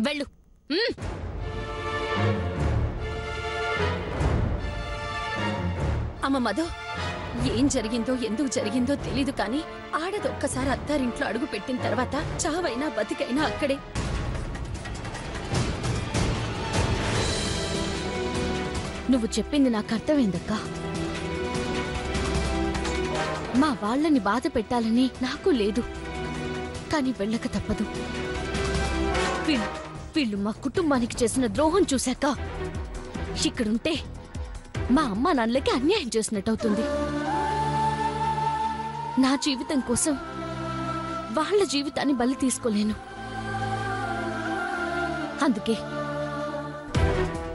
వెళ్ళు. అమ్మ మధు, ఏం జరిగిందో ఎందుకు జరిగిందో తెలీదు కానీ ఆడదొక్కసారి అత్తారింట్లో అడుగు పెట్టిన తర్వాత చావైనా బతికైనా అక్కడే. నువ్వు చెప్పింది నాకు అర్థమైందక్కా. మా వాళ్ళని బాధ పెట్టాలని నాకు లేదు, కానీ వెళ్ళక తప్పదు. వీళ్ళు మా కుటుంబానికి చేసిన ద్రోహం చూశాక ఇక్కడుంటే మా అమ్మ నాన్నలకి అన్యాయం చేసినట్టవుతుంది. నా జీవితం కోసం వాళ్ళ జీవితాన్ని బలి తీసుకోలేను. అందుకే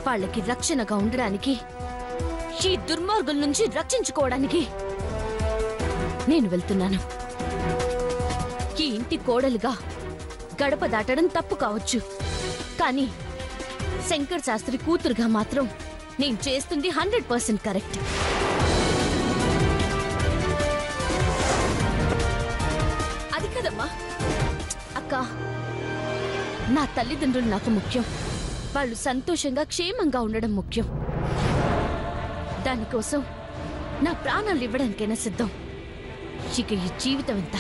వాళ్ళకి రక్షణగా ఉండడానికి, ఈ దుర్మార్గుల నుంచి రక్షించుకోవడానికి నేను వెళ్తున్నాను. ఈ ఇంటి కోడలుగా గడప దాటడం తప్పు కావచ్చు, కానీ శంకర్ శాస్త్రి కూతురుగా మాత్రం నేను చేస్తుంది 100% కరెక్ట్. అది కదమ్మా అక్క, నా తల్లిదండ్రులు నాకు ముఖ్యం. వాళ్ళు సంతోషంగా క్షేమంగా ఉండడం ముఖ్యం. దానికోసం నా ప్రాణాలు ఇవ్వడానికైనా సిద్ధం. ఇక ఈ జీవితం ఎంత?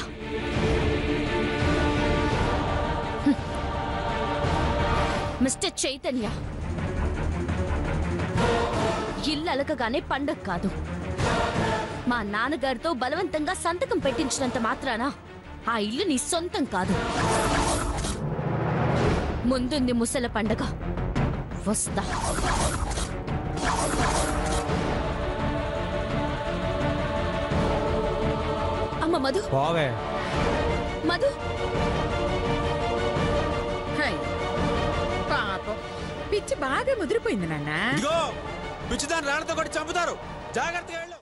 మిస్టర్ చైతన్య, ఇల్లు అలకగానే పండగ కాదు. మా నాన్నగారితో బలవంతంగా సంతకం పెట్టించినంత మాత్రాన ఆ ఇల్లు నీ సొంతం కాదు. ముందుంది ముసల పండగ, వస్తా. అమ్మ మధు, మధు, పాపం పిచ్చి బాగా ముదిరిపోయింది నాన్న. పిచ్చిదాన్ని రాళ్ళతో కొట్టి చంపుతారు, జాగ్రత్తగా వెళ్ళు.